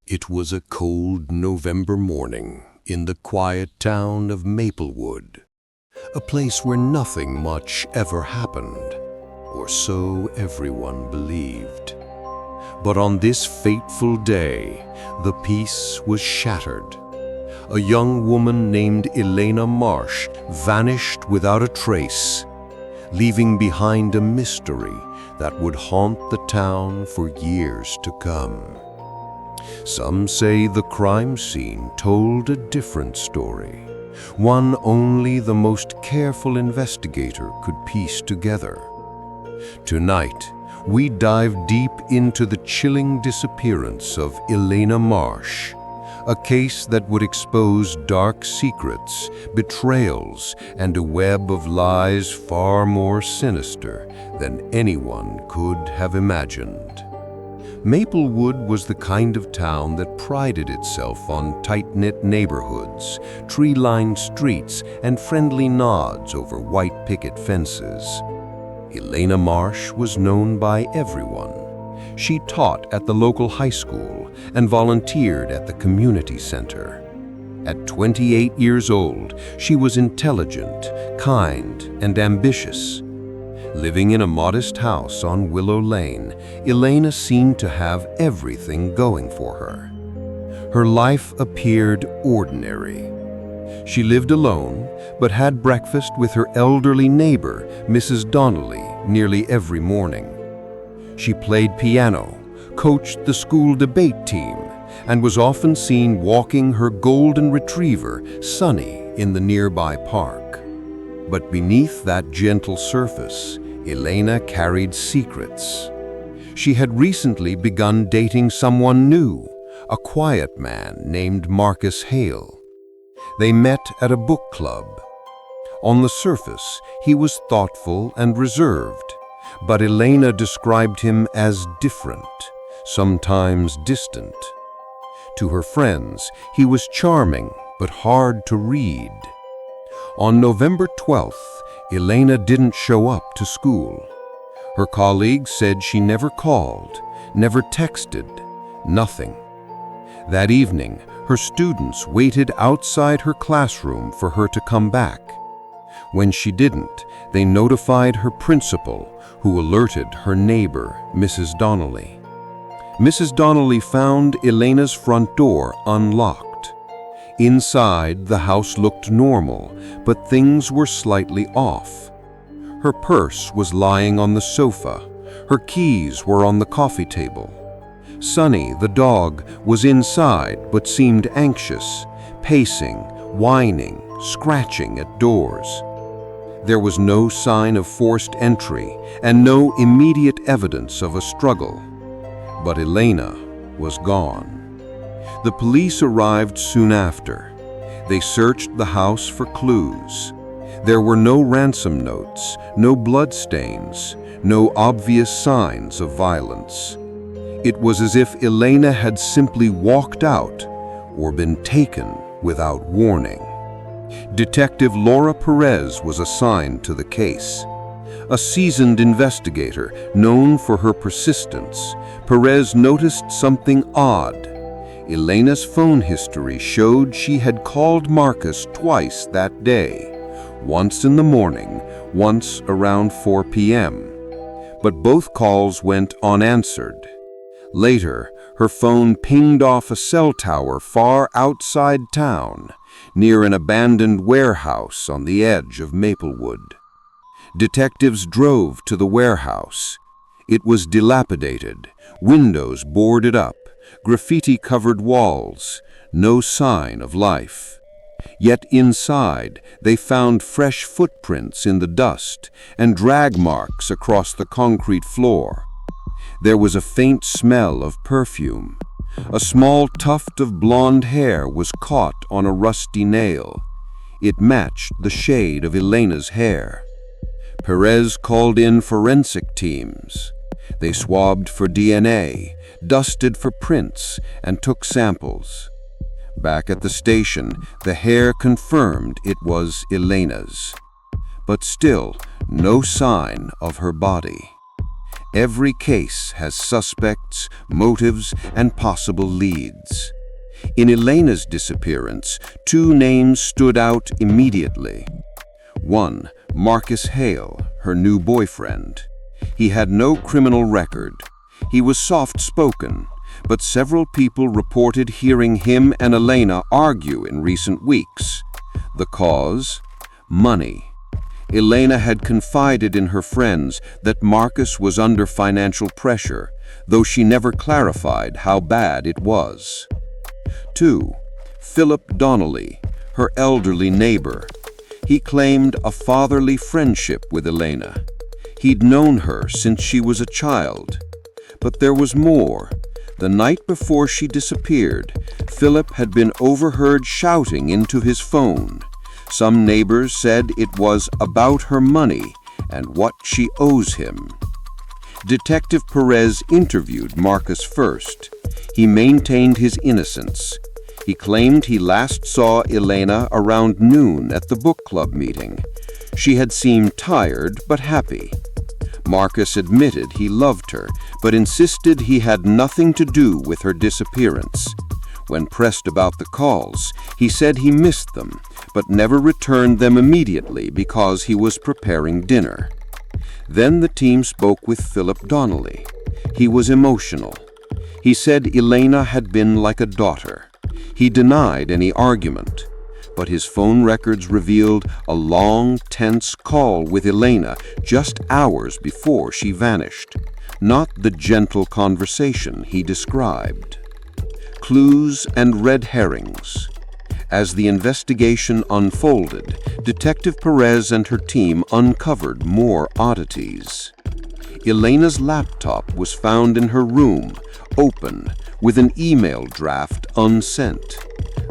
It was a cold November morning in the quiet town of Maplewood, a place where nothing much ever happened, or so everyone believed. But on this fateful day, the peace was shattered. A young woman named Elina Marsh vanished without a trace, leaving behind a mystery that would haunt the town for years to come. Some say the crime scene told a different story, one only the most careful investigator could piece together. Tonight, we dive deep into the chilling disappearance of Elina Marsh, a case that would expose dark secrets, betrayals, and a web of lies far more sinister than anyone could have imagined. Maplewood was the kind of town that prided itself on tight-knit neighborhoods, tree-lined streets, and friendly nods over white picket fences. Elina Marsh was known by everyone. She taught at the local high school and volunteered at the community center. At 28 years old, she was intelligent, kind, and ambitious. Living in a modest house on Willow Lane, Elina seemed to have everything going for her. Her life appeared ordinary. She lived alone, but had breakfast with her elderly neighbor, Mrs. Donnelly, nearly every morning. She played piano, coached the school debate team, and was often seen walking her golden retriever, Sunny, in the nearby park. But beneath that gentle surface, Elina carried secrets. She had recently begun dating someone new, a quiet man named Marcus Hale. They met at a book club. On the surface, he was thoughtful and reserved, but Elina described him as different, sometimes distant. To her friends, he was charming but hard to read. On November 12th, Elina didn't show up to school. Her colleagues said she never called, never texted, nothing. That evening, her students waited outside her classroom for her to come back. When she didn't, they notified her principal, who alerted her neighbor, Mrs. Donnelly. Mrs. Donnelly found Elena's front door unlocked. Inside, the house looked normal, but things were slightly off. Her purse was lying on the sofa. Her keys were on the coffee table. Sunny, the dog, was inside but seemed anxious, pacing, whining, scratching at doors. There was no sign of forced entry and no immediate evidence of a struggle. But Elina was gone. The police arrived soon after. They searched the house for clues. There were no ransom notes, no bloodstains, no obvious signs of violence. It was as if Elina had simply walked out or been taken without warning. Detective Laura Perez was assigned to the case. A seasoned investigator known for her persistence, Perez noticed something odd. Elena's phone history showed she had called Marcus twice that day, once in the morning, once around 4 p.m. But both calls went unanswered. Later, her phone pinged off a cell tower far outside town, near an abandoned warehouse on the edge of Maplewood. Detectives drove to the warehouse. It was dilapidated, windows boarded up, graffiti-covered walls, no sign of life. Yet inside, they found fresh footprints in the dust and drag marks across the concrete floor. There was a faint smell of perfume. A small tuft of blonde hair was caught on a rusty nail. It matched the shade of Elena's hair. Perez called in forensic teams. They swabbed for DNA, dusted for prints, and took samples. Back at the station, the hair confirmed it was Elena's. But still, no sign of her body. Every case has suspects, motives, and possible leads. In Elena's disappearance, two names stood out immediately. One, Marcus Hale, her new boyfriend. He had no criminal record. He was soft-spoken, but several people reported hearing him and Elina argue in recent weeks. The cause? Money. Elina had confided in her friends that Marcus was under financial pressure, though she never clarified how bad it was. 2. Philip Donnelly, her elderly neighbor. He claimed a fatherly friendship with Elina. He'd known her since she was a child. But there was more. The night before she disappeared, Philip had been overheard shouting into his phone. Some neighbors said it was about her money and what she owes him. Detective Perez interviewed Marcus first. He maintained his innocence. He claimed he last saw Elina around noon at the book club meeting. She had seemed tired but happy. Marcus admitted he loved her, but insisted he had nothing to do with her disappearance. When pressed about the calls, he said he missed them, but never returned them immediately because he was preparing dinner. Then the team spoke with Philip Donnelly. He was emotional. He said Elina had been like a daughter. He denied any argument, but his phone records revealed a long, tense call with Elina just hours before she vanished, not the gentle conversation he described. Clues and red herrings. As the investigation unfolded, Detective Perez and her team uncovered more oddities. Elena's laptop was found in her room, open, with an email draft unsent.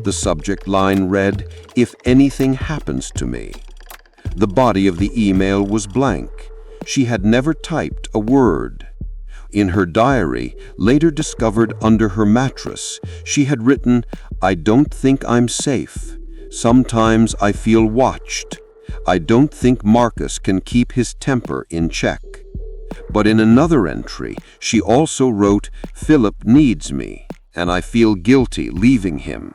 The subject line read, "If anything happens to me." The body of the email was blank. She had never typed a word. In her diary, later discovered under her mattress, she had written, "I don't think I'm safe. Sometimes I feel watched. I don't think Marcus can keep his temper in check." But in another entry, she also wrote, "Philip needs me, and I feel guilty leaving him."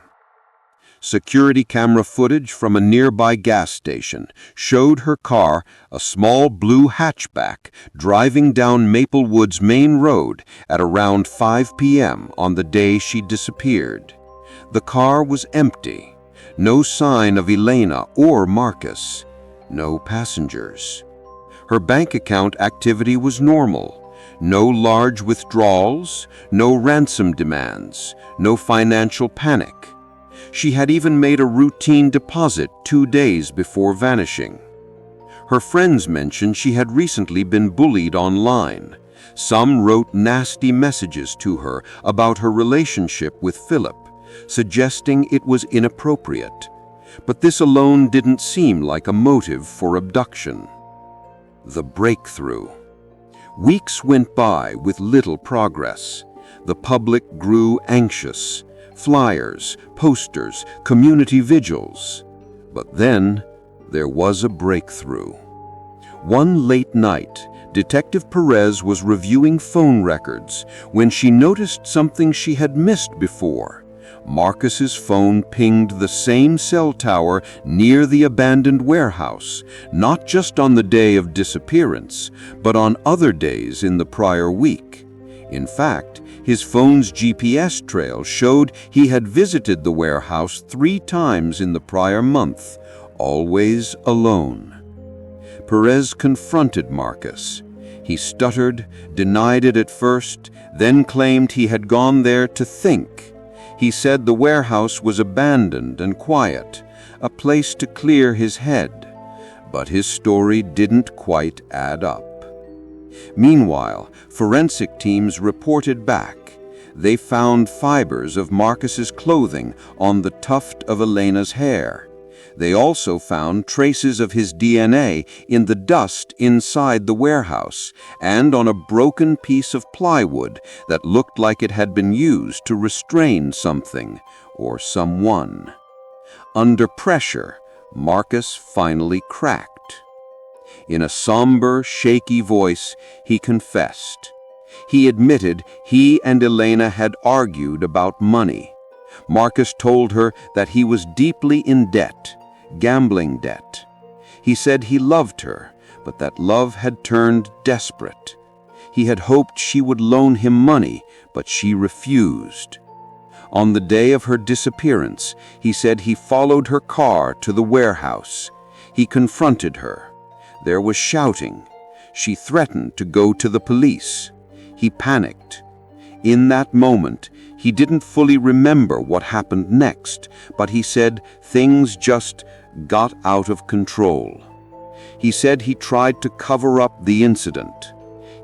Security camera footage from a nearby gas station showed her car, a small blue hatchback, driving down Maplewood's main road at around 5 p.m. on the day she disappeared. The car was empty. No sign of Elina or Marcus. No passengers. Her bank account activity was normal. No large withdrawals, no ransom demands, no financial panic. She had even made a routine deposit 2 days before vanishing. Her friends mentioned she had recently been bullied online. Some wrote nasty messages to her about her relationship with Philip, suggesting it was inappropriate. But this alone didn't seem like a motive for abduction. The breakthrough. Weeks went by with little progress. The public grew anxious. Flyers, posters, community vigils. But then, there was a breakthrough. One late night, Detective Perez was reviewing phone records when she noticed something she had missed before. Marcus's phone pinged the same cell tower near the abandoned warehouse, not just on the day of disappearance, but on other days in the prior week. In fact, his phone's GPS trail showed he had visited the warehouse 3 times in the prior month, always alone. Perez confronted Marcus. He stuttered, denied it at first, then claimed he had gone there to think. He said the warehouse was abandoned and quiet, a place to clear his head. But his story didn't quite add up. Meanwhile, forensic teams reported back. They found fibers of Marcus's clothing on the tuft of Elena's hair. They also found traces of his DNA in the dust inside the warehouse and on a broken piece of plywood that looked like it had been used to restrain something or someone. Under pressure, Marcus finally cracked. In a somber, shaky voice, he confessed. He admitted he and Elena had argued about money. Marcus told her that he was deeply in debt, gambling debt. He said he loved her, but that love had turned desperate. He had hoped she would loan him money, but she refused. On the day of her disappearance, he said he followed her car to the warehouse. He confronted her. There was shouting. She threatened to go to the police. He panicked. In that moment, he didn't fully remember what happened next, but he said things just got out of control. He said he tried to cover up the incident.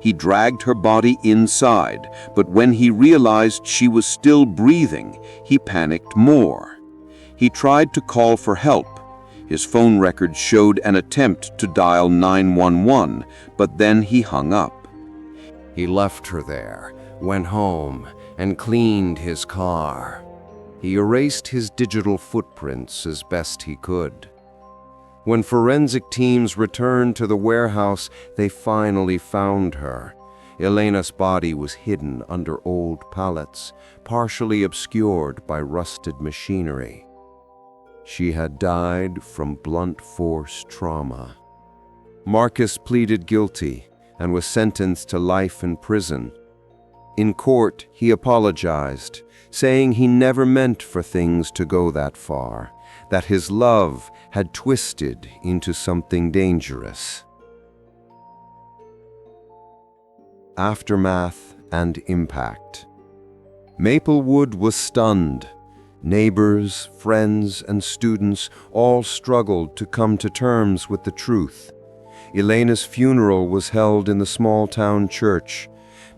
He dragged her body inside, but when he realized she was still breathing, he panicked more. He tried to call for help. His phone record showed an attempt to dial 911, but then he hung up. He left her there, went home, and cleaned his car. He erased his digital footprints as best he could. When forensic teams returned to the warehouse, they finally found her. Elena's body was hidden under old pallets, partially obscured by rusted machinery. She had died from blunt force trauma. Marcus pleaded guilty and was sentenced to life in prison. In court, he apologized, saying he never meant for things to go that far, that his love had twisted into something dangerous. Aftermath and impact. Maplewood was stunned. Neighbors, friends, and students all struggled to come to terms with the truth. Elena's funeral was held in the small-town church.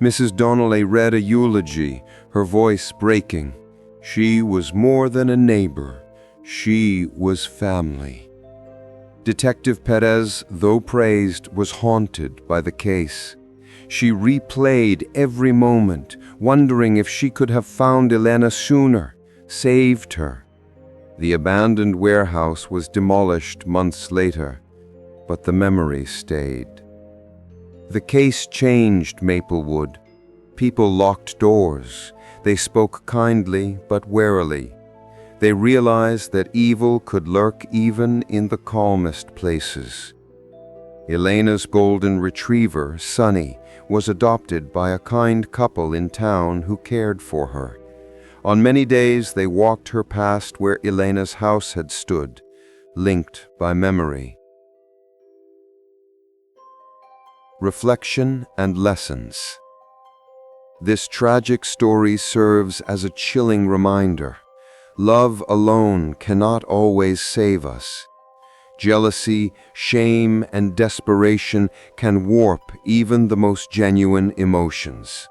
Mrs. Donnelly read a eulogy, her voice breaking. She was more than a neighbor. She was family. Detective Perez, though praised, was haunted by the case. She replayed every moment, wondering if she could have found Elena sooner, saved her. The abandoned warehouse was demolished months later, but the memory stayed. The case changed Maplewood. People locked doors. They spoke kindly but warily. They realized that evil could lurk even in the calmest places. Elena's golden retriever, Sunny, was adopted by a kind couple in town who cared for her. On many days they walked her past where Elena's house had stood, linked by memory. Reflection and lessons. This tragic story serves as a chilling reminder. Love alone cannot always save us. Jealousy, shame, and desperation can warp even the most genuine emotions.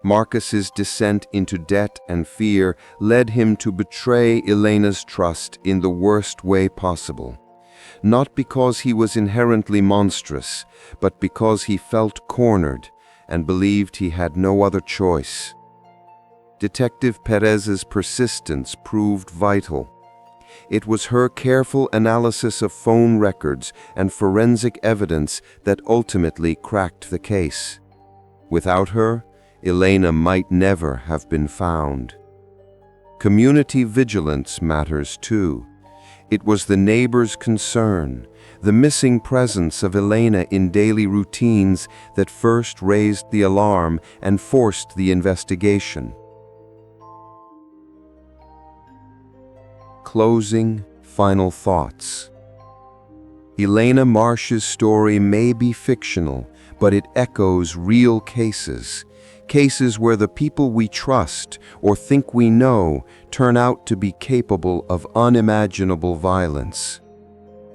Marcus's descent into debt and fear led him to betray Elena's trust in the worst way possible. Not because he was inherently monstrous, but because he felt cornered and believed he had no other choice. Detective Perez's persistence proved vital. It was her careful analysis of phone records and forensic evidence that ultimately cracked the case. Without her, Elena might never have been found. Community vigilance matters too. It was the neighbors' concern, the missing presence of Elena in daily routines that first raised the alarm and forced the investigation. Closing, final thoughts. Elena Marsh's story may be fictional, but it echoes real cases. Cases where the people we trust or think we know turn out to be capable of unimaginable violence.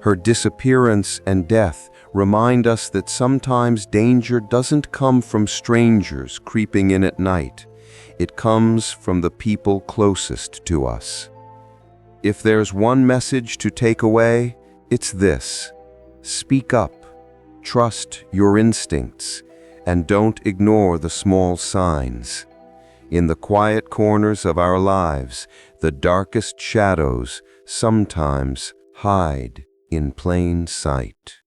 Her disappearance and death remind us that sometimes danger doesn't come from strangers creeping in at night. It comes from the people closest to us. If there's one message to take away, it's this: speak up, trust your instincts, and don't ignore the small signs. In the quiet corners of our lives, the darkest shadows sometimes hide in plain sight.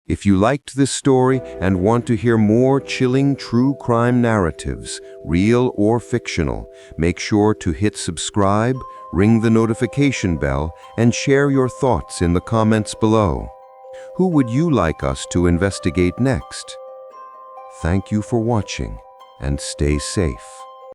If you liked this story and want to hear more chilling true crime narratives, real or fictional, make sure to hit subscribe, ring the notification bell, and share your thoughts in the comments below. Who would you like us to investigate next? Thank you for watching, and stay safe.